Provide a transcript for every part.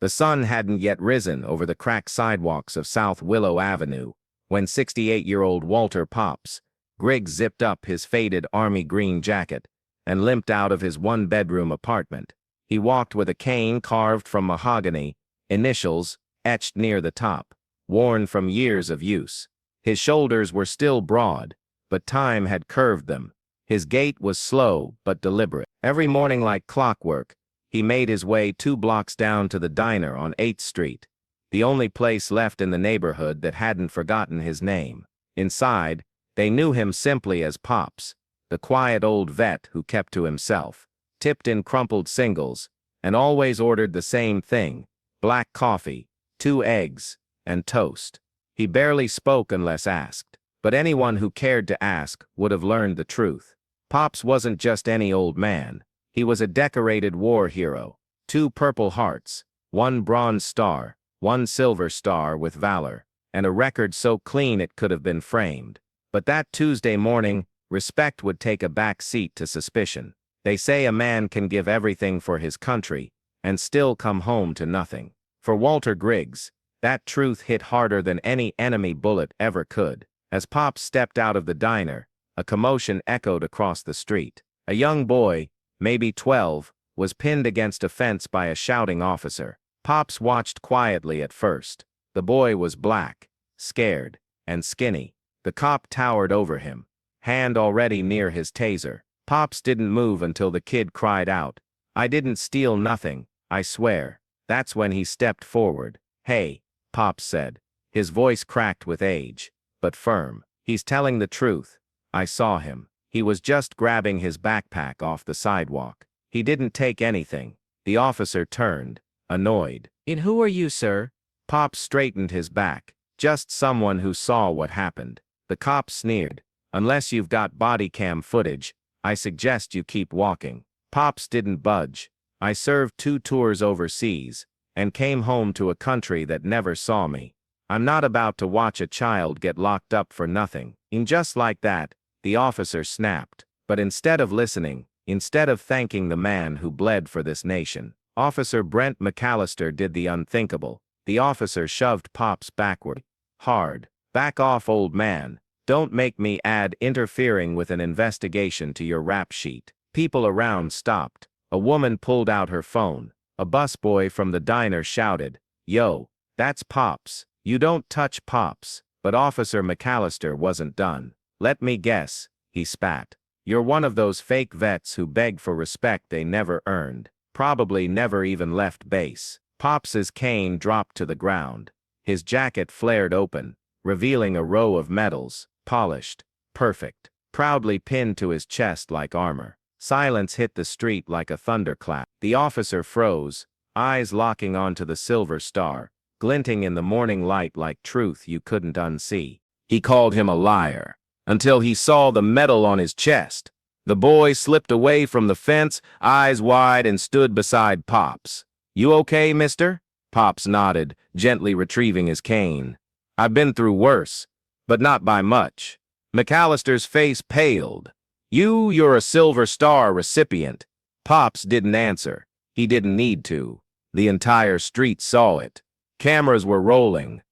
The sun hadn't yet risen over the cracked sidewalks of South Willow Avenue when 68-year-old Walter Pops, Griggs zipped up his faded army green jacket and limped out of his one-bedroom apartment. He walked with a cane carved from mahogany, initials etched near the top, worn from years of use. His shoulders were still broad, but time had curved them. His gait was slow but deliberate. Every morning like clockwork, he made his way 2 blocks down to the diner on 8th Street, the only place left in the neighborhood that hadn't forgotten his name. Inside, they knew him simply as Pops, the quiet old vet who kept to himself, tipped in crumpled singles, and always ordered the same thing: black coffee, 2 eggs, and toast. He barely spoke unless asked, but anyone who cared to ask would have learned the truth. Pops wasn't just any old man. He was a decorated war hero. 2 Purple Hearts, 1 Bronze Star, 1 Silver Star with Valor, and a record so clean it could have been framed. But that Tuesday morning, respect would take a back seat to suspicion. They say a man can give everything for his country and still come home to nothing. For Walter Griggs, that truth hit harder than any enemy bullet ever could. As Pops stepped out of the diner, a commotion echoed across the street. A young boy, maybe 12, was pinned against a fence by a shouting officer. Pops watched quietly at first. The boy was black, scared, and skinny. The cop towered over him, hand already near his taser. Pops didn't move until the kid cried out, "I didn't steal nothing, I swear." That's when he stepped forward. "Hey," Pops said, his voice cracked with age, but firm. "He's telling the truth. I saw him. He was just grabbing his backpack off the sidewalk. He didn't take anything." The officer turned, annoyed. "And who are you, sir?" Pops straightened his back. "Just someone who saw what happened." The cop sneered. "Unless you've got body cam footage, I suggest you keep walking." Pops didn't budge. "I served 2 tours overseas and came home to a country that never saw me. I'm not about to watch a child get locked up for nothing." And just like that, the officer snapped. But instead of listening, instead of thanking the man who bled for this nation, Officer Brent McAllister did the unthinkable. The officer shoved Pops backward. Hard. "Back off, old man. Don't make me add interfering with an investigation to your rap sheet." People around stopped. A woman pulled out her phone. A busboy from the diner shouted, "Yo, that's Pops. You don't touch Pops." But Officer McAllister wasn't done. "Let me guess," he spat. "You're one of those fake vets who beg for respect they never earned. Probably never even left base." Pops's cane dropped to the ground. His jacket flared open, revealing a row of medals, polished, perfect, proudly pinned to his chest like armor. Silence hit the street like a thunderclap. The officer froze, eyes locking onto the silver star, glinting in the morning light like truth you couldn't unsee. He called him a liar, until he saw the medal on his chest. The boy slipped away from the fence, eyes wide, and stood beside Pops. "You okay, mister?" Pops nodded, gently retrieving his cane. "I've been through worse, but not by much." McAllister's face paled. You're a Silver Star recipient." Pops didn't answer. He didn't need to. The entire street saw it. Cameras were rolling.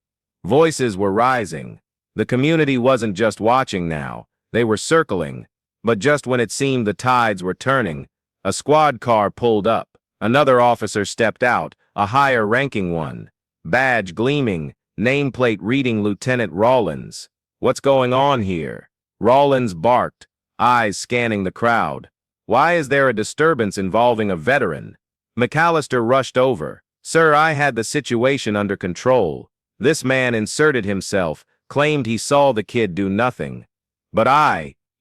Voices were rising. The community wasn't just watching now, they were circling. But just when it seemed the tides were turning, a squad car pulled up. Another officer stepped out, a higher-ranking one. Badge gleaming, nameplate reading Lieutenant Rawlins. "What's going on here?" Rawlins barked, eyes scanning the crowd. "Why is there a disturbance involving a veteran?" McAllister rushed over. "Sir, I had the situation under control. This man inserted himself, claimed he saw the kid do nothing. But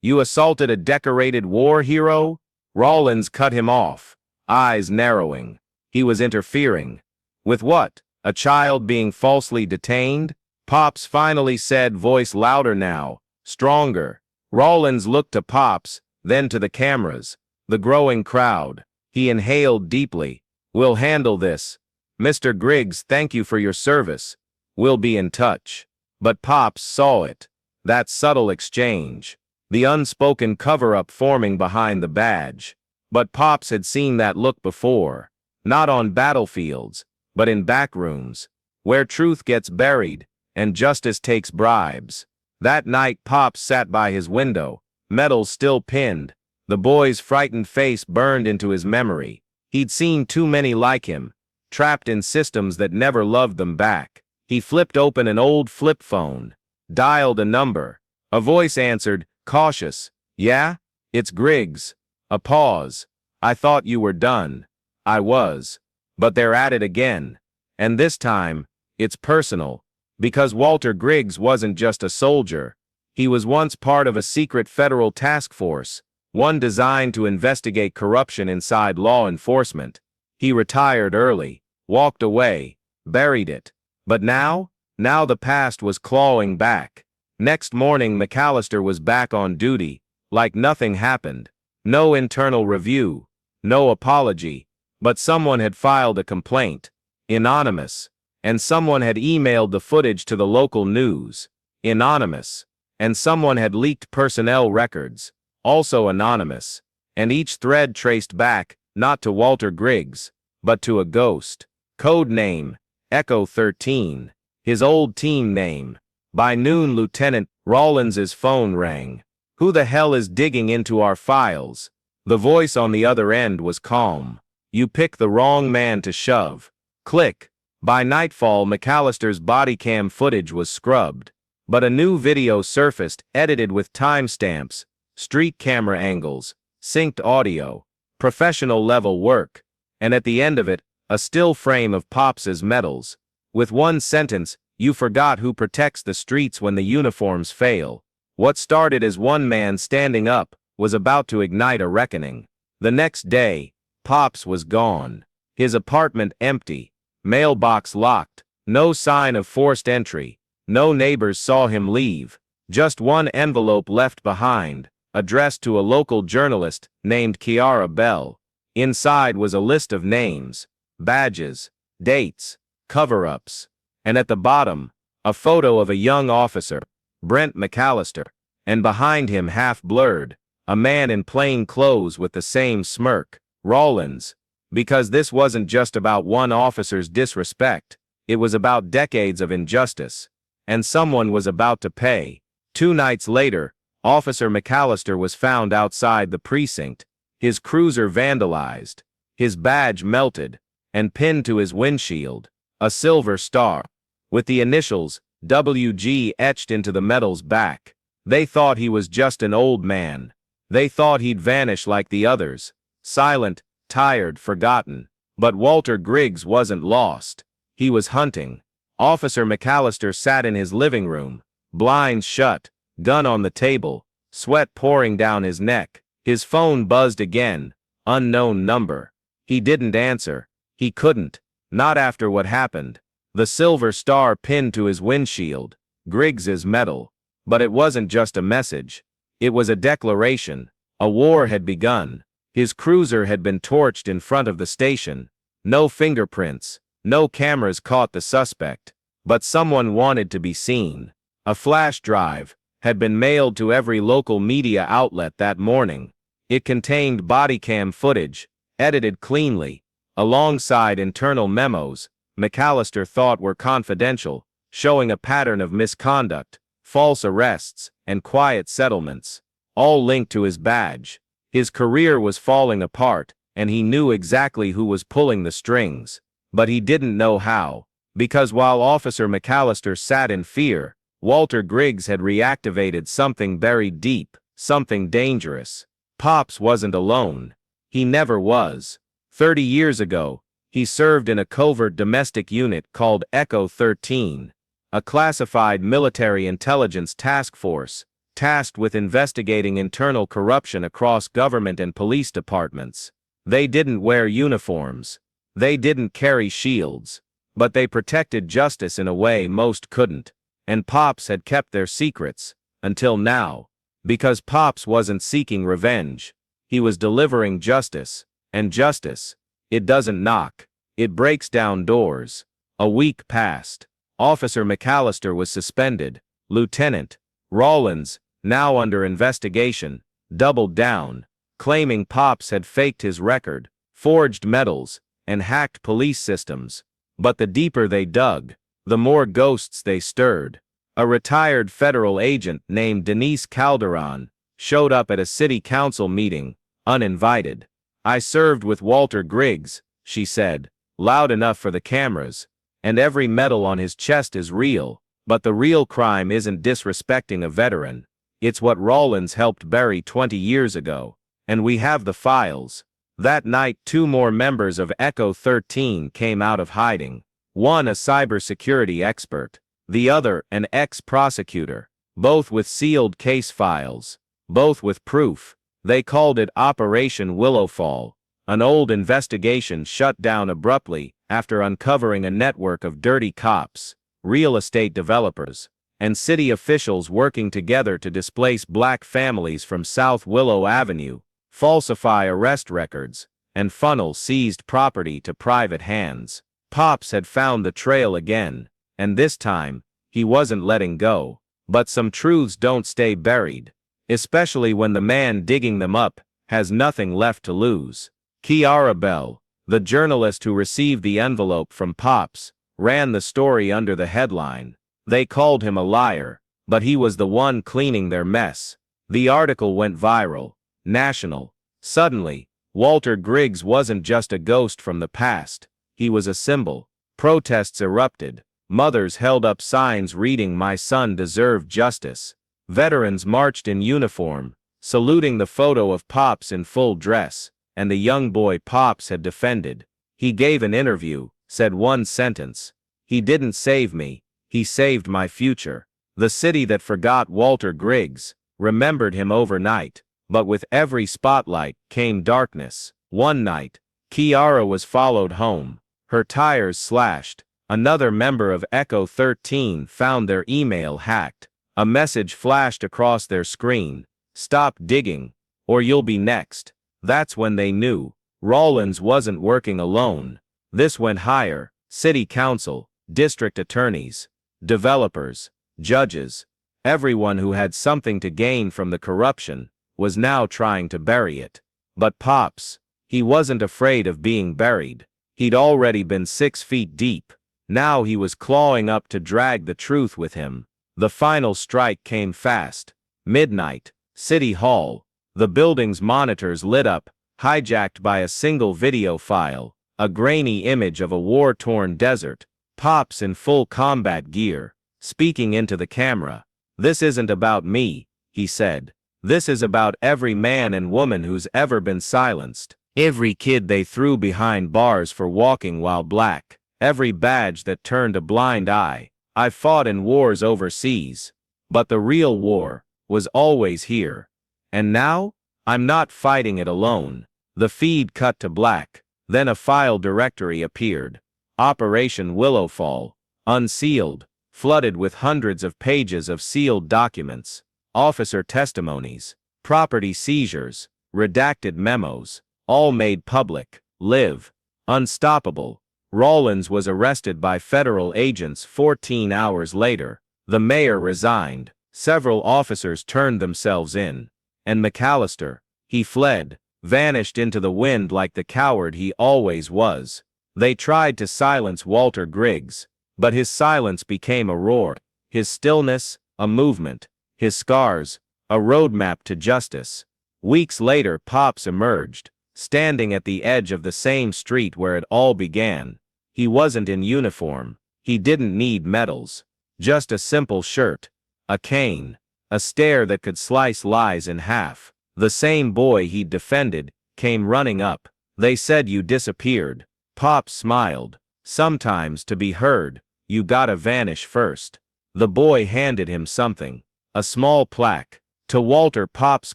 you assaulted a decorated war hero?" Rawlins cut him off, eyes narrowing. He was interfering. With what? A child being falsely detained? Pops finally said, voice louder now, stronger. Rawlins looked to Pops, then to the cameras, the growing crowd. He inhaled deeply. "We'll handle this. Mr. Griggs, thank you for your service. We'll be in touch." But Pops saw it. That subtle exchange. The unspoken cover-up forming behind the badge. But Pops had seen that look before. Not on battlefields, but in back rooms, where truth gets buried and justice takes bribes. That night Pops sat by his window, medals still pinned. The boy's frightened face burned into his memory. He'd seen too many like him, trapped in systems that never loved them back. He flipped open an old flip phone, dialed a number. A voice answered, cautious. Yeah? It's Griggs. A pause. I thought you were done. I was. But they're at it again. And this time, it's personal. Because Walter Griggs wasn't just a soldier. He was once part of a secret federal task force, one designed to investigate corruption inside law enforcement. He retired early, walked away, buried it. But now the past was clawing back. Next morning McAllister was back on duty, like nothing happened. No internal review, no apology, but someone had filed a complaint, anonymous, and someone had emailed the footage to the local news, anonymous, and someone had leaked personnel records, also anonymous, and each thread traced back, not to Walter Griggs, but to a ghost. Code name, Echo 13, his old team name. By noon Lieutenant Rawlins's phone rang. Who the hell is digging into our files? The voice on the other end was calm. You picked the wrong man to shove. Click. By nightfall McAllister's bodycam footage was scrubbed. But a new video surfaced, edited with timestamps, street camera angles, synced audio, professional level work, and at the end of it, a still frame of Pops's medals. With one sentence, you forgot who protects the streets when the uniforms fail. What started as one man standing up was about to ignite a reckoning. The next day, Pops was gone. His apartment empty, mailbox locked, no sign of forced entry. No neighbors saw him leave, just one envelope left behind, addressed to a local journalist named Kiara Bell. Inside was a list of names, badges, dates, cover-ups, and at the bottom, a photo of a young officer, Brent McAllister, and behind him, half blurred, a man in plain clothes with the same smirk, Rawlins. Because this wasn't just about one officer's disrespect, it was about decades of injustice, and someone was about to pay. 2 nights later, Officer McAllister was found outside the precinct, his cruiser vandalized, his badge melted, and pinned to his windshield, a silver star, with the initials WG etched into the metal's back. They thought he was just an old man. They thought he'd vanish like the others, silent, tired, forgotten. But Walter Griggs wasn't lost. He was hunting. Officer McAllister sat in his living room, blinds shut, gun on the table, sweat pouring down his neck. His phone buzzed again, unknown number. He didn't answer. He couldn't, not after what happened. The silver star pinned to his windshield, Griggs's medal. But it wasn't just a message. It was a declaration. A war had begun. His cruiser had been torched in front of the station. No fingerprints, no cameras caught the suspect. But someone wanted to be seen. A flash drive had been mailed to every local media outlet that morning. It contained bodycam footage, edited cleanly, alongside internal memos McAllister thought were confidential, showing a pattern of misconduct, false arrests, and quiet settlements, all linked to his badge. His career was falling apart, and he knew exactly who was pulling the strings. But he didn't know how, because while Officer McAllister sat in fear, Walter Griggs had reactivated something buried deep, something dangerous. Pops wasn't alone. He never was. 30 years ago, he served in a covert domestic unit called Echo 13, a classified military intelligence task force, tasked with investigating internal corruption across government and police departments. They didn't wear uniforms. They didn't carry shields. But they protected justice in a way most couldn't. And Pops had kept their secrets, until now. Because Pops wasn't seeking revenge. He was delivering justice. And justice, it doesn't knock. It breaks down doors. A week passed. Officer McAllister was suspended. Lieutenant Rawlins, now under investigation, doubled down, claiming Pops had faked his record, forged medals, and hacked police systems. But the deeper they dug, the more ghosts they stirred. A retired federal agent named Denise Calderon showed up at a city council meeting, uninvited. "I served with Walter Griggs," she said, loud enough for the cameras, "and every medal on his chest is real, but the real crime isn't disrespecting a veteran. It's what Rawlins helped bury 20 years ago, and we have the files." That night, 2 more members of Echo 13 came out of hiding. One a cybersecurity expert, the other an ex-prosecutor, both with sealed case files, both with proof. They called it Operation Willowfall, an old investigation shut down abruptly after uncovering a network of dirty cops, real estate developers, and city officials working together to displace black families from South Willow Avenue, falsify arrest records, and funnel seized property to private hands. Pops had found the trail again, and this time, he wasn't letting go. But some truths don't stay buried, especially when the man digging them up has nothing left to lose. Kiara Bell, the journalist who received the envelope from Pops, ran the story under the headline, "They called him a liar, but he was the one cleaning their mess." The article went viral, national. Suddenly, Walter Griggs wasn't just a ghost from the past, he was a symbol. Protests erupted. Mothers held up signs reading, "My son deserved justice." Veterans marched in uniform, saluting the photo of Pops in full dress, and the young boy Pops had defended. "He gave an interview, said one sentence. He didn't save me, he saved my future." The city that forgot Walter Griggs remembered him overnight, but with every spotlight came darkness. One night, Kiara was followed home, her tires slashed. Another member of Echo 13 found their email hacked. A message flashed across their screen, "Stop digging, or you'll be next." That's when they knew Rawlins wasn't working alone. This went higher: city council, district attorneys, developers, judges. Everyone who had something to gain from the corruption was now trying to bury it. But Pops, he wasn't afraid of being buried. He'd already been 6 feet deep. Now he was clawing up to drag the truth with him. The final strike came fast. Midnight, City Hall. The building's monitors lit up, hijacked by a single video file, a grainy image of a war-torn desert. Pops in full combat gear, speaking into the camera. "This isn't about me," he said. "This is about every man and woman who's ever been silenced. Every kid they threw behind bars for walking while black. Every badge that turned a blind eye. I've fought in wars overseas, but the real war was always here. And now, I'm not fighting it alone." The feed cut to black. Then a file directory appeared. Operation Willowfall, unsealed, flooded with hundreds of pages of sealed documents, officer testimonies, property seizures, redacted memos, all made public. Live. Unstoppable. Rawlins was arrested by federal agents 14 hours later. The mayor resigned. Several officers turned themselves in. And McAllister, he fled, vanished into the wind like the coward he always was. They tried to silence Walter Griggs, but his silence became a roar, his stillness, a movement, his scars, a roadmap to justice. Weeks later, Pops emerged, standing at the edge of the same street where it all began. He wasn't in uniform. He didn't need medals. Just a simple shirt, a cane, a stare that could slice lies in half. The same boy he'd defended came running up. "They said you disappeared." Pops smiled. "Sometimes, to be heard, you gotta vanish first." The boy handed him something, a small plaque. "To Walter Pops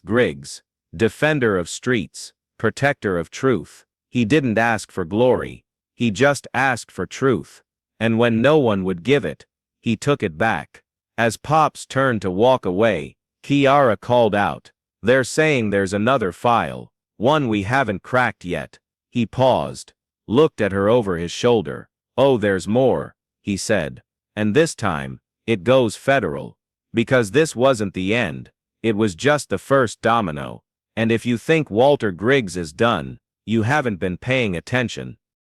Griggs, defender of streets, protector of truth." He didn't ask for glory. He just asked for truth. And when no one would give it, he took it back. As Pops turned to walk away, Kiara called out, "They're saying there's another file, one we haven't cracked yet." He paused, looked at her over his shoulder. "Oh, there's more," he said. "And this time, it goes federal. Because this wasn't the end. It was just the first domino. And if you think Walter Griggs is done, you haven't been paying attention."